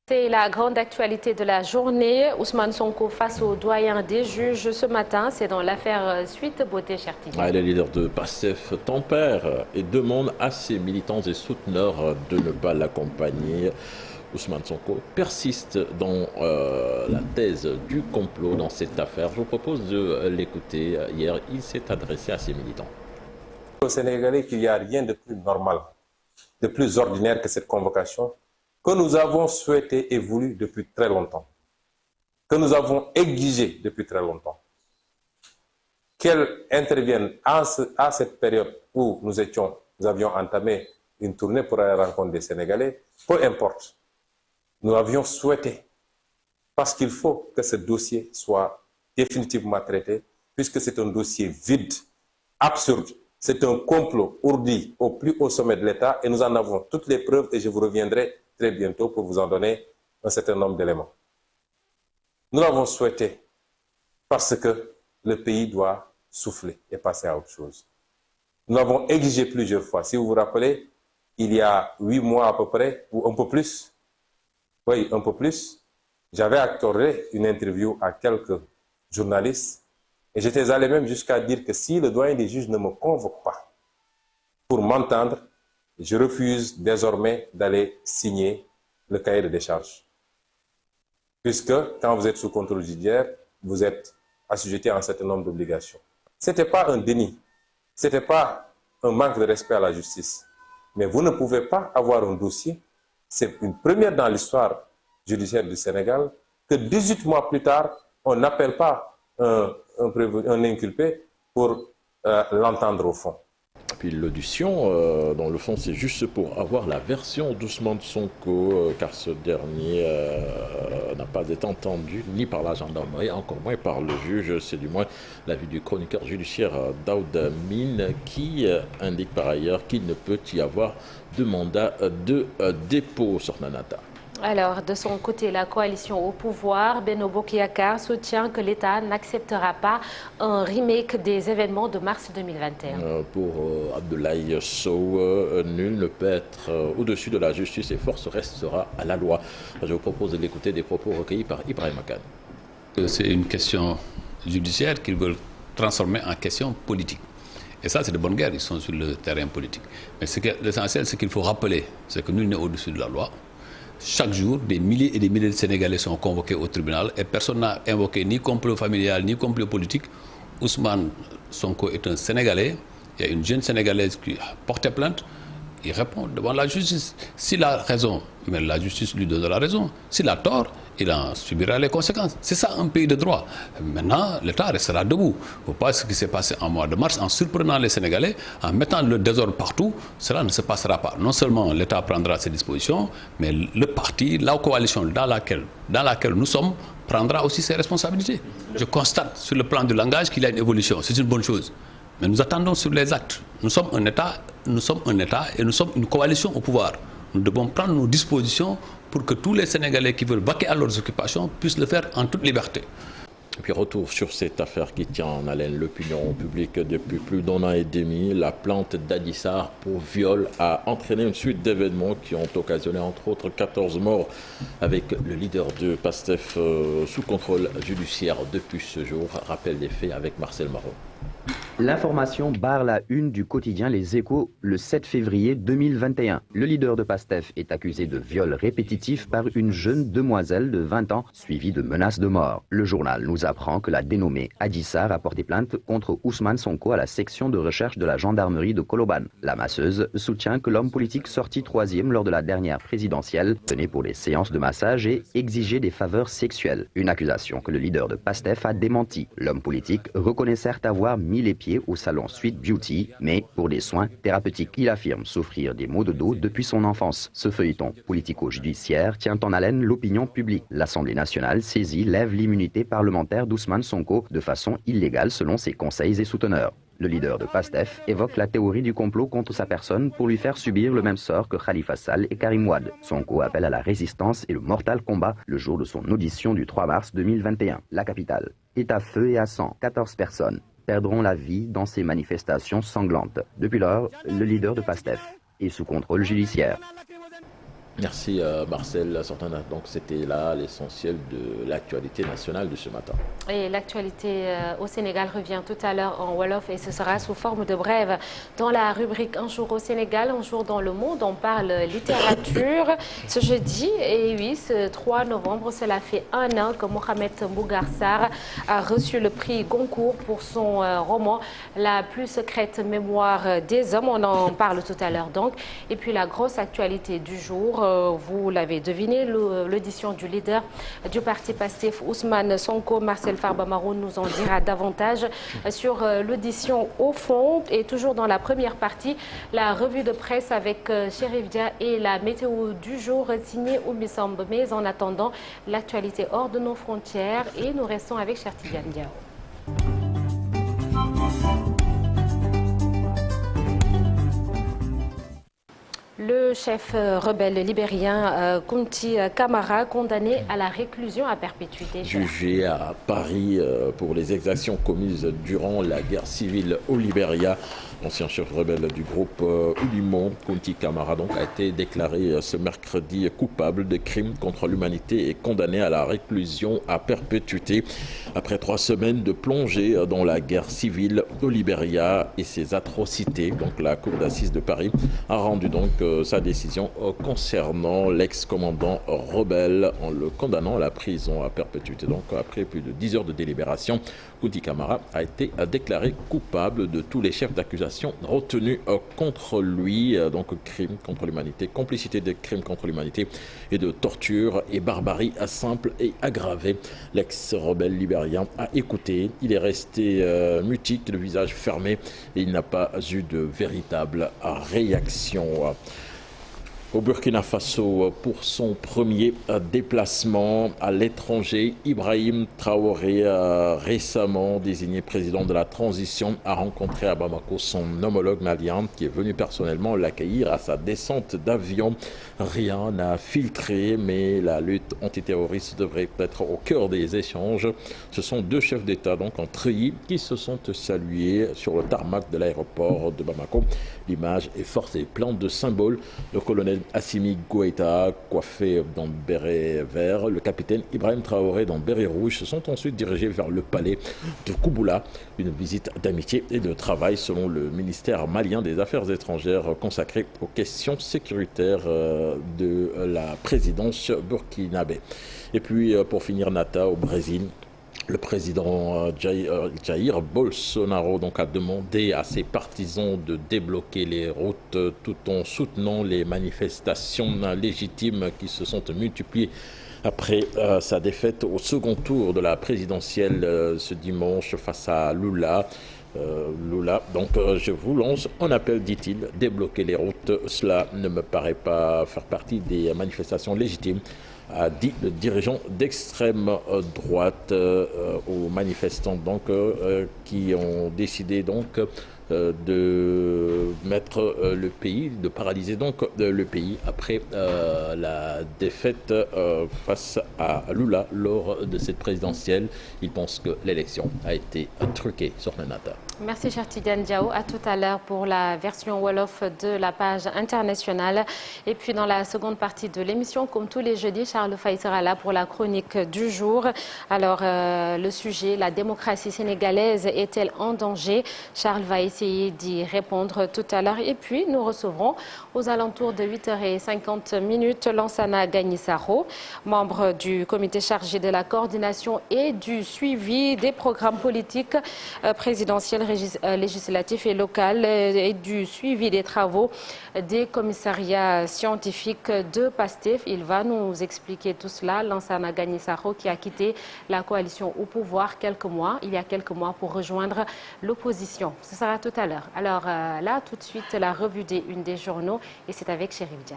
C'est la grande actualité de la journée. Ousmane Sonko face au doyen des juges ce matin. C'est dans l'affaire Sweet Beauté, cher Tidiane. Le leader de PASTEF tempère et demande à ses militants et souteneurs de ne pas l'accompagner. Ousmane Sonko persiste dans la thèse du complot dans cette affaire. Je vous propose de l'écouter. Hier, il s'est adressé à ses militants. Au Sénégalais, qu'il n'y a rien de plus normal, de plus ordinaire que cette convocation, que nous avons souhaité et voulu depuis très longtemps, que nous avons exigé depuis très longtemps, qu'elle intervienne à cette période où nous avions entamé une tournée pour aller à la rencontre des Sénégalais, peu importe. Nous l'avions souhaité parce qu'il faut que ce dossier soit définitivement traité, puisque c'est un dossier vide, absurde. C'est un complot ourdi au plus haut sommet de l'État et nous en avons toutes les preuves et je vous reviendrai très bientôt pour vous en donner un certain nombre d'éléments. Nous l'avons souhaité parce que le pays doit souffler et passer à autre chose. Nous l'avons exigé plusieurs fois. Si vous vous rappelez, il y a 8 mois à peu près, ou un peu plus, oui, un peu plus, j'avais accordé une interview à quelques journalistes et j'étais allé même jusqu'à dire que si le doyen des juges ne me convoque pas pour m'entendre, je refuse désormais d'aller signer le cahier de décharge. Puisque quand vous êtes sous contrôle judiciaire, vous êtes assujetti à un certain nombre d'obligations. Ce n'était pas un déni, ce n'était pas un manque de respect à la justice. Mais vous ne pouvez pas avoir un dossier, c'est une première dans l'histoire judiciaire du Sénégal, que 18 mois plus tard, on n'appelle pas un inculpé pour l'entendre au fond. Puis l'audition, dans le fond, c'est juste pour avoir la version d'Ousmane Sonko, car ce dernier n'a pas été entendu ni par la gendarmerie, encore moins par le juge. C'est du moins l'avis du chroniqueur judiciaire Daoud Mine qui indique par ailleurs qu'il ne peut y avoir de mandat de dépôt sur Nanata. Alors, de son côté, la coalition au pouvoir, Benno Bokk Yakaar, soutient que l'État n'acceptera pas un remake des événements de mars 2021. Pour Abdoulaye Sow, nul ne peut être au-dessus de la justice et force restera à la loi. Je vous propose de l'écouter des propos recueillis par Ibrahim Khan. C'est une question judiciaire qu'ils veulent transformer en question politique. Et ça, c'est de bonne guerre, ils sont sur le terrain politique. Mais l'essentiel, c'est qu'il faut rappeler, c'est que nul n'est au-dessus de la loi. Chaque jour, des milliers et des milliers de Sénégalais sont convoqués au tribunal et personne n'a invoqué ni complot familial ni complot politique. Ousmane Sonko est un Sénégalais. Il y a une jeune Sénégalaise qui a porté plainte. Il répond devant la justice. S'il a raison, mais la justice lui donne la raison. S'il a tort, il en subira les conséquences. C'est ça un pays de droit. Maintenant, l'État restera debout. Il ne faut pas ce qui s'est passé en mois de mars, en surprenant les Sénégalais, en mettant le désordre partout. Cela ne se passera pas. Non seulement l'État prendra ses dispositions, mais le parti, la coalition dans laquelle nous sommes, prendra aussi ses responsabilités. Je constate sur le plan du langage qu'il y a une évolution. C'est une bonne chose. Mais nous attendons sur les actes. Nous sommes un État et nous sommes une coalition au pouvoir. Nous devons prendre nos dispositions pour que tous les Sénégalais qui veulent vaquer à leurs occupations puissent le faire en toute liberté. Et puis retour sur cette affaire qui tient en haleine l'opinion publique depuis plus d'1 an et demi. La plainte d'Adji Sarr pour viol a entraîné une suite d'événements qui ont occasionné entre autres 14 morts avec le leader de PASTEF sous contrôle judiciaire depuis ce jour. Rappel des faits avec Marcel Marot. L'information barre la une du quotidien Les Échos le 7 février 2021. Le leader de PASTEF est accusé de viol répétitif par une jeune demoiselle de 20 ans suivie de menaces de mort. Le journal nous apprend que la dénommée Adji Sarr a porté plainte contre Ousmane Sonko à la section de recherche de la gendarmerie de Colobane. La masseuse soutient que l'homme politique sorti 3e lors de la dernière présidentielle tenait pour les séances de massage et exigeait des faveurs sexuelles. Une accusation que le leader de PASTEF a démenti. L'homme politique reconnaît certes avoir mis les pieds au salon Sweet Beauty, mais pour des soins thérapeutiques. Il affirme souffrir des maux de dos depuis son enfance. Ce feuilleton politico-judiciaire tient en haleine l'opinion publique. L'Assemblée nationale saisie lève l'immunité parlementaire d'Ousmane Sonko de façon illégale selon ses conseils et souteneurs. Le leader de PASTEF évoque la théorie du complot contre sa personne pour lui faire subir le même sort que Khalifa Sall et Karim Wade. Sonko appelle à la résistance et le mortal combat le jour de son audition du 3 mars 2021. La capitale est à feu et à sang. 14 personnes perdront la vie dans ces manifestations sanglantes. Depuis lors, le leader de PASTEF est sous contrôle judiciaire. Merci Marcel Sortana. Donc c'était là l'essentiel de l'actualité nationale de ce matin. Et l'actualité au Sénégal revient tout à l'heure en Wolof et ce sera sous forme de brève. Dans la rubrique Un jour au Sénégal, un jour dans le monde, on parle littérature. Ce jeudi, et oui, ce 3 novembre, cela fait un an que Mohamed Mbougar Sarr a reçu le prix Goncourt pour son roman La plus secrète mémoire des hommes. On en parle tout à l'heure donc. Et puis la grosse actualité du jour, vous l'avez deviné, l'audition du leader du parti Pastef, Ousmane Sonko. Marcel Farba Maroun nous en dira davantage sur l'audition au fond. Et toujours dans la première partie, la revue de presse avec Chérif Dia et la météo du jour signée Oumbi Samb. Mais en attendant, l'actualité hors de nos frontières et nous restons avec Cheikh Tidiane Diao. Le chef rebelle libérien Kunti Kamara, condamné à la réclusion à perpétuité. Jugé à Paris pour les exactions commises durant la guerre civile au Libéria. L'ancien chef rebelle du groupe Ulimon, Kunti Kamara, donc, a été déclaré ce mercredi coupable de crimes contre l'humanité et condamné à la réclusion à perpétuité après 3 semaines de plongée dans la guerre civile au Libéria et ses atrocités. Donc la cour d'assises de Paris a rendu donc sa décision concernant l'ex-commandant rebelle en le condamnant à la prison à perpétuité. Donc après plus de 10 heures de délibération, Kunti Kamara a été déclaré coupable de tous les chefs d'accusation retenus contre lui, donc crimes contre l'humanité, complicité de crimes contre l'humanité et de torture et barbarie simple et aggravée. L'ex-rebelle libérien a écouté, il est resté mutique, le visage fermé et il n'a pas eu de véritable réaction. Au Burkina Faso, pour son premier déplacement à l'étranger, Ibrahim Traoré, récemment désigné président de la transition, a rencontré à Bamako son homologue malien qui est venu personnellement l'accueillir à sa descente d'avion. Rien n'a filtré, mais la lutte antiterroriste devrait être au cœur des échanges. Ce sont 2 chefs d'État, donc en treillis, qui se sont salués sur le tarmac de l'aéroport de Bamako. L'image est forte et pleine de symboles. Le colonel Assimi Goïta, coiffé d'un béret vert, le capitaine Ibrahim Traoré dans béret rouge, se sont ensuite dirigés vers le palais de Kouboula. Une visite d'amitié et de travail selon le ministère malien des Affaires étrangères consacrée aux questions sécuritaires de la présidence burkinabé. Et puis pour finir, Nata au Brésil. Le président Jair Bolsonaro donc, a demandé à ses partisans de débloquer les routes tout en soutenant les manifestations légitimes qui se sont multipliées après sa défaite au second tour de la présidentielle ce dimanche face à Lula. Donc je vous lance un appel, dit-il, débloquer les routes. Cela ne me paraît pas faire partie des manifestations légitimes, a dit le dirigeant d'extrême droite aux manifestants donc, qui ont décidé donc de mettre le pays, de paralyser donc le pays après la défaite face à Lula lors de cette présidentielle. Il pense que l'élection a été truquée sur le Nata. Merci cher Tidiane Diao. À tout à l'heure pour la version Wolof de la page internationale. Et puis dans la seconde partie de l'émission, comme tous les jeudis, Charles Faye sera là pour la chronique du jour. Alors le sujet, la démocratie sénégalaise est-elle en danger? Charles va essayer d'y répondre tout à l'heure. Et puis nous recevrons aux alentours de 8h50 Lansana Gagnisaro, membre du comité chargé de la coordination et du suivi des programmes politiques présidentiels, législatifs et locaux et du suivi des travaux des commissariats scientifiques de PASTEF. Il va nous expliquer tout cela. Lansana Gagnisaro qui a quitté la coalition au pouvoir il y a quelques mois pour rejoindre l'opposition. Ce sera tout à l'heure. Alors là, tout de suite, la revue des 1 des journaux et c'est avec Chérif Dia.